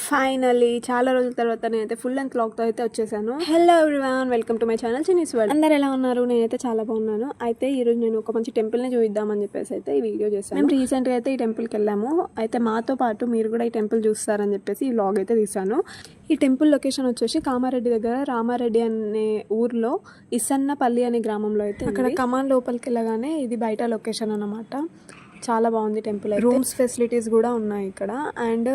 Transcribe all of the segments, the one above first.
Finally చాలా రోజుల తర్వాత నేనైతే ఫుల్ లెంత్ వ్లాగ్తో అయితే వచ్చేసాను. Hello everyone, welcome to my channel Chinni's world. అందరు ఎలా ఉన్నారు? నేనైతే చాలా బాగున్నాను. అయితే ఈరోజు నేను ఒక మంచి టెంపుల్ని చూద్దామని చెప్పేసి అయితే ఈ వీడియో చేశాను. మేము రీసెంట్గా అయితే ఈ టెంపుల్కి వెళ్ళాము. అయితే మాతో పాటు మీరు కూడా ఈ టెంపుల్ చూస్తారని చెప్పేసి ఈ వ్లాగ్ అయితే తీసాను. ఈ టెంపుల్ లొకేషన్ వచ్చేసి కామారెడ్డి దగ్గర రామారెడ్డి అనే ఊర్లో ఇసన్నపల్లి అనే గ్రామంలో అయితే అక్కడ కమాన్ లోపలికి వెళ్ళగానే ఇది బయట లొకేషన్ అన్నమాట. చాలా బాగుంది టెంపుల్. రూమ్స్ ఫెసిలిటీస్ కూడా ఉన్నాయి ఇక్కడ. అండ్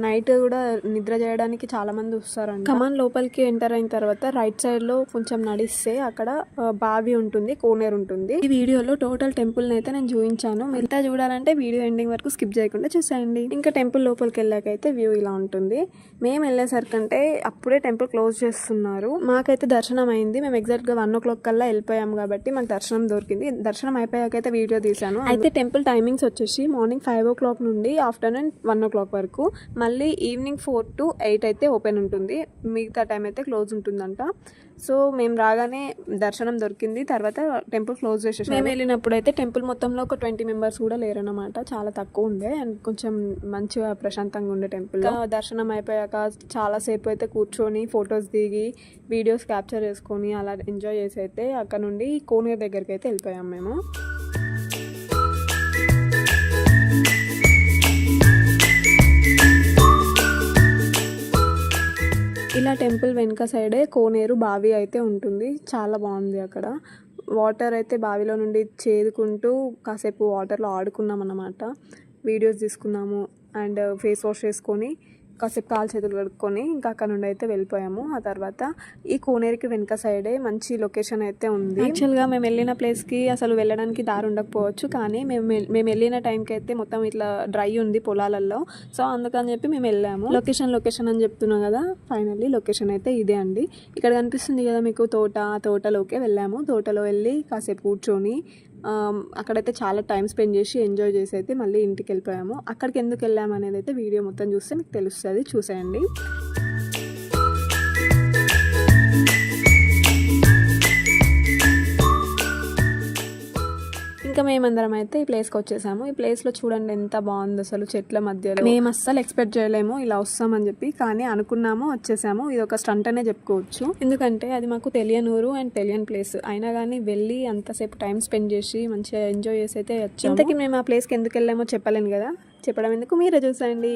నైట్ కూడా నిద్ర చేయడానికి చాలా మంది వస్తారంట. కమాన్ లోపలికి ఎంటర్ అయిన తర్వాత రైట్ సైడ్ లో కొంచెం నడిస్తే అక్కడ బావి ఉంటుంది, కోనేరు ఉంటుంది. ఈ వీడియోలో టోటల్ టెంపుల్ అయితే నేను చూపించాను. మిగతా చూడాలంటే వీడియో ఎండింగ్ వరకు స్కిప్ చేయకుండా చూసేయండి. ఇంకా టెంపుల్ లోపలికి వెళ్ళాకైతే వ్యూ ఇలా ఉంటుంది. మేము వెళ్ళేసరికంటే అప్పుడే టెంపుల్ క్లోజ్ చేస్తున్నారు. మాకైతే దర్శనం అయింది. మేము ఎగ్జాక్ట్ గా 1 o'clock కల్లా వెళ్ళిపోయాము కాబట్టి మాకు దర్శనం దొరికింది. దర్శనం అయిపోయాకైతే వీడియో తీసాను. అయితే టెంపుల్ టైమింగ్స్ వచ్చేసి మార్నింగ్ 5 o'clock నుండి ఆఫ్టర్నూన్ 1 o'clock వరకు, మళ్ళీ ఈవినింగ్ 4 to 8 అయితే ఓపెన్ ఉంటుంది. మిగతా టైం అయితే క్లోజ్ ఉంటుందంట. సో మేము రాగానే దర్శనం దొరికింది. తర్వాత టెంపుల్ క్లోజ్ చేసేసి మేము వెళ్ళినప్పుడు అయితే టెంపుల్ మొత్తంలో ఒక 20 members కూడా లేరన్నమాట. చాలా తక్కువ ఉండే అండ్ కొంచెం మంచిగా ప్రశాంతంగా ఉండే టెంపుల్. దర్శనం అయిపోయాక చాలాసేపు అయితే కూర్చొని ఫొటోస్ దిగి వీడియోస్ క్యాప్చర్ చేసుకొని అలా ఎంజాయ్ చేసి అయితే అక్కడ నుండి కోనేరు దగ్గరికి అయితే వెళ్ళిపోయాం మేము. ఇలా టెంపుల్ వెనుక సైడే కోనేరు బావి అయితే ఉంటుంది. చాలా బాగుంది. అక్కడ వాటర్ అయితే బావిలో నుండి చేదుకుంటూ కాసేపు వాటర్లో ఆడుకున్నాం అన్నమాట. వీడియోస్ తీసుకున్నాము అండ్ ఫేస్ వాష్ చేసుకొని కాసేపు కాలు చేతులు కడుక్కొని ఇంకా అక్కడ నుండి అయితే వెళ్ళిపోయాము. ఆ తర్వాత ఈ కోనేరుకి వెనుక సైడే మంచి లొకేషన్ అయితే ఉంది. యాక్చువల్గా మేము వెళ్ళిన ప్లేస్కి అసలు వెళ్ళడానికి దారి ఉండకపోవచ్చు, కానీ మేము వెళ్ళిన టైంకి అయితే మొత్తం ఇట్లా డ్రై ఉంది పొలాలలో. సో అందుకని చెప్పి మేము వెళ్ళాము. లొకేషన్ అని చెప్తున్నాం కదా, ఫైనల్లీ లొకేషన్ అయితే ఇదే అండి. ఇక్కడ కనిపిస్తుంది కదా మీకు తోట, ఆ తోటలోకే వెళ్ళాము. తోటలో వెళ్ళి కాసేపు కూర్చొని అక్కడైతే చాలా టైం స్పెండ్ చేసి ఎంజాయ్ చేసి అయితే మళ్ళీ ఇంటికి వెళ్ళిపోయాము. అక్కడికి ఎందుకు వెళ్ళాము అనేది అయితే వీడియో మొత్తం చూస్తే మీకు తెలుస్తుంది, చూసేయండి. ఇంకా మేమందరం అయితే ఈ ప్లేస్కి వచ్చేసాము. ఈ ప్లేస్లో చూడండి ఎంత బాగుంది అసలు, చెట్ల మధ్యలో. మేము అస్సలు ఎక్స్పెక్ట్ చేయలేము ఇలా వస్తామని చెప్పి, కానీ అనుకున్నాము, వచ్చేసాము. ఇది ఒక స్టంట్ అనే చెప్పుకోవచ్చు. ఎందుకంటే అది మాకు తెలియని ఊరు అండ్ తెలియని ప్లేస్ అయినా కానీ వెళ్ళి అంతసేపు టైం స్పెండ్ చేసి మంచిగా ఎంజాయ్ చేసి అయితే వచ్చాము. ఇంతకీ మేము ఆ ప్లేస్కి ఎందుకు వెళ్ళామో చెప్పలేను కదా, చెప్పడం ఎందుకు, మీరే చూసేయండి.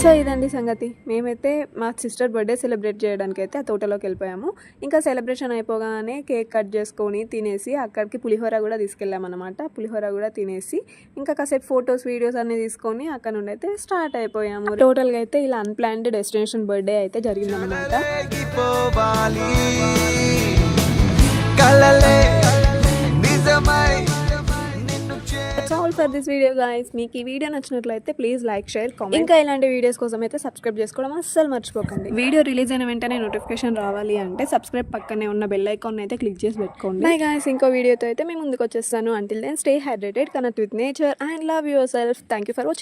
సో ఇదండి సంగతి. మేమైతే మా సిస్టర్ బర్త్డే సెలబ్రేట్ చేయడానికి అయితే ఆ తోటలోకి వెళ్ళిపోయాము. ఇంకా సెలబ్రేషన్ అయిపోగానే కేక్ కట్ చేసుకొని తినేసి అక్కడికి పులిహోర కూడా తీసుకెళ్ళామన్నమాట. పులిహోర కూడా తినేసి ఇంకా కాసేపు ఫొటోస్ వీడియోస్ అన్ని తీసుకొని అక్కడ నుండి అయితే స్టార్ట్ అయిపోయాము. టోటల్గా అయితే ఇలా అన్ప్లాన్డ్ డెస్టినేషన్ బర్త్డే అయితే జరిగిందన్నమాట. All for this video guys. మీకు ఈ వీడియో నచ్చినట్లయితే ప్లీజ్ లైక్, షేర్, కామెంట్. ఇంకా ఇలాంటి వీడియోస్ కోసం అయితే సబ్స్క్రైబ్ చేసుకోవడం అస్సలు మర్చిపోకండి. వీడియో రిలీజ్ అయిన వెంటనే నోటిఫికేషన్ రావాలి అంటే సబ్స్క్రైబ్ పక్కనే ఉన్న బెల్ ఐకాన్ అయితే క్లిక్ చేసి పెట్టుకోండి. బై గైస్, ఇంకో వీడియోతో అయితే మేము ముందుకు వచ్చేస్తాను. Until then stay hydrated, connect with nature and love yourself. Thank you for watching.